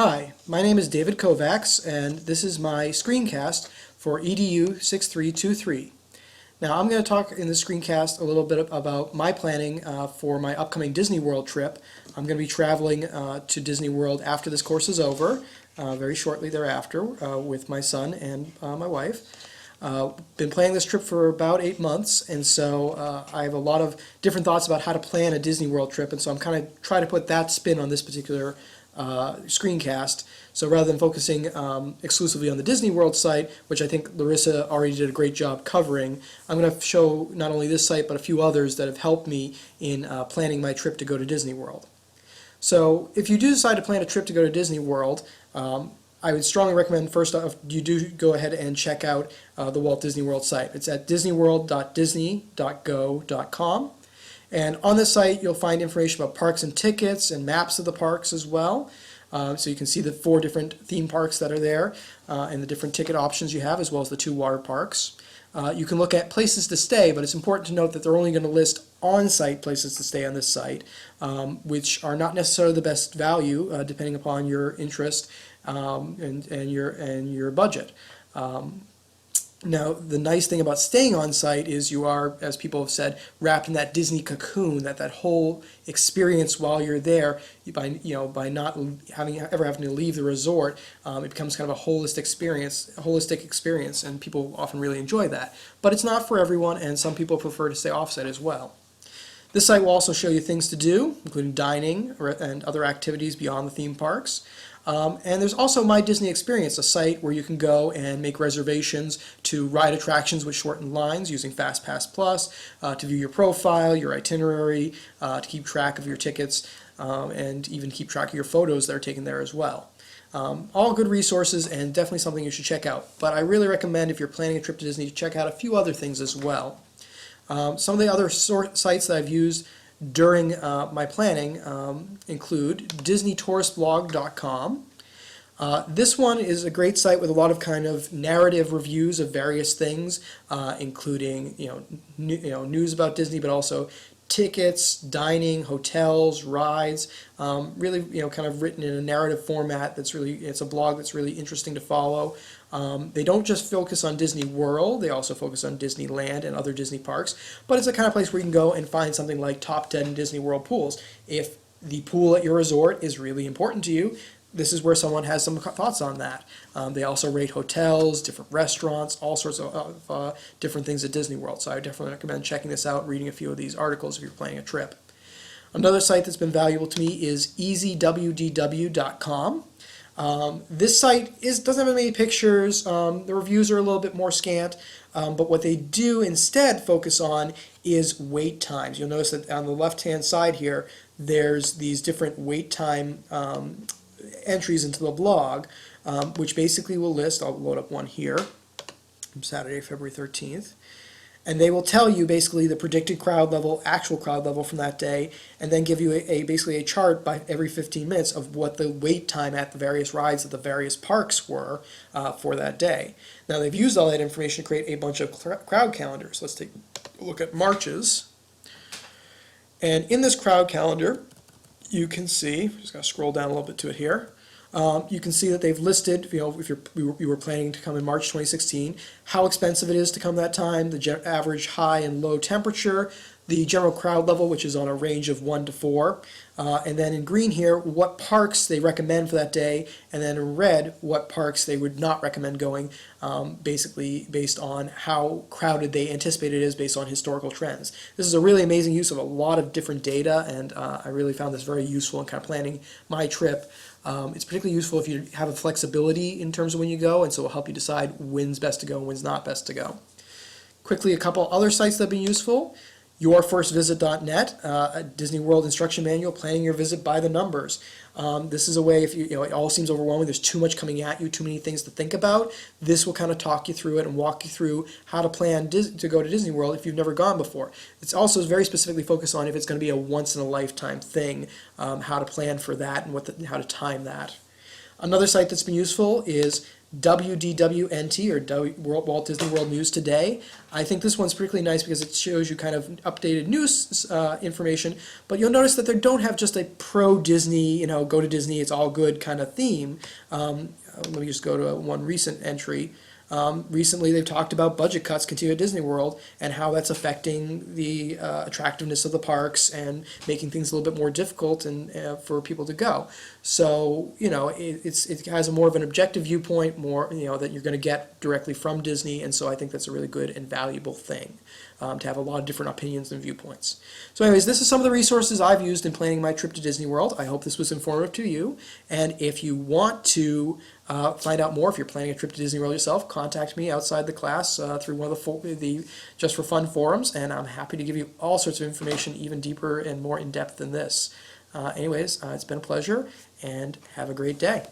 Hi, my name is David Kovacs, and this is my screencast for EDU6323. Now, I'm going to talk in this screencast a little bit about my planning for my upcoming Disney World trip. I'm going to be traveling to Disney World after this course is over, very shortly thereafter, with my son and my wife. Been planning this trip for about 8 months, and so I have a lot of different thoughts about how to plan a Disney World trip, and so I'm kind of trying to put that spin on this particular screencast. So rather than focusing exclusively on the Disney World site, which I think Larissa already did a great job covering, I'm going to show not only this site but a few others that have helped me in planning my trip to go to Disney World. So if you do decide to plan a trip to go to Disney World, I would strongly recommend first off you do go ahead and check out the Walt Disney World site. It's at disneyworld.disney.go.com. And on this site, you'll find information about parks and tickets and maps of the parks as well. So you can see the 4 different theme parks that are there and the different ticket options you have, as well as the 2 water parks. You can look at places to stay, but it's important to note that they're only going to list on-site places to stay on this site, which are not necessarily the best value depending upon your interest and your budget. Now, the nice thing about staying on site is you are, as people have said, wrapped in that Disney cocoon, that whole experience while you're there. By not ever having to leave the resort, it becomes kind of a holistic experience, and people often really enjoy that. But it's not for everyone, and some people prefer to stay off-site as well. This site will also show you things to do, including dining and other activities beyond the theme parks. And there's also My Disney Experience, a site where you can go and make reservations to ride attractions with shortened lines using FastPass Plus, to view your profile, your itinerary, to keep track of your tickets, and even keep track of your photos that are taken there as well. All good resources and definitely something you should check out. But I really recommend, if you're planning a trip to Disney, to check out a few other things as well. Some of the other sites that I've used during my planning include DisneyTouristBlog.com. This one is a great site with a lot of kind of narrative reviews of various things, including news about Disney, but also tickets, dining, hotels, rides. Really kind of written in a narrative format. It's a blog that's really interesting to follow. They don't just focus on Disney World, they also focus on Disneyland and other Disney parks, but it's the kind of place where you can go and find something like top 10 Disney World pools. If the pool at your resort is really important to you, this is where someone has some thoughts on that. They also rate hotels, different restaurants, all sorts of different things at Disney World, so I definitely recommend checking this out, reading a few of these articles if you're planning a trip. Another site that's been valuable to me is EasyWDW.com. This site doesn't have many pictures, the reviews are a little bit more scant, but what they do instead focus on is wait times. You'll notice that on the left-hand side here, there's these different wait time entries into the blog, which basically will list, I'll load up one here, from Saturday, February 13th. And they will tell you basically the predicted crowd level, actual crowd level from that day, and then give you basically a chart by every 15 minutes of what the wait time at the various rides at the various parks were for that day. Now, they've used all that information to create a bunch of crowd calendars. Let's take a look at March's. And in this crowd calendar, you can see, just going to scroll down a little bit to it here. You can see that they've listed, if you were planning to come in March 2016, how expensive it is to come that time, the average high and low temperature, the general crowd level, which is on a range of 1 to 4, and then in green here, what parks they recommend for that day, and then in red, what parks they would not recommend going, basically based on how crowded they anticipate it is based on historical trends. This is a really amazing use of a lot of different data, and I really found this very useful in kind of planning my trip. It's particularly useful if you have a flexibility in terms of when you go, and so it will help you decide when's best to go and when's not best to go. Quickly, a couple other sites that have been useful. YourFirstVisit.net, a Disney World instruction manual, planning your visit by the numbers. This is a way, if it all seems overwhelming, there's too much coming at you, too many things to think about, this will kind of talk you through it and walk you through how to plan to go to Disney World if you've never gone before. It's also very specifically focused on if it's going to be a once-in-a-lifetime thing, how to plan for that and how to time that. Another site that's been useful is WDWNT, or Walt Disney World News Today. I think this one's particularly nice because it shows you kind of updated news information, but you'll notice that they don't have just a pro-Disney, go to Disney, it's all good kind of theme. Let me just go to one recent entry. Recently, they've talked about budget cuts continue at Disney World and how that's affecting the attractiveness of the parks and making things a little bit more difficult and for people to go. So, it has a more of an objective viewpoint, more, that you're going to get directly from Disney, and so I think that's a really good and valuable thing, to have a lot of different opinions and viewpoints. So anyways, this is some of the resources I've used in planning my trip to Disney World. I hope this was informative to you, and if you want to find out more, if you're planning a trip to Disney World yourself, contact me outside the class through one of the Just for Fun forums, and I'm happy to give you all sorts of information even deeper and more in-depth than this. Anyways, it's been a pleasure, and have a great day.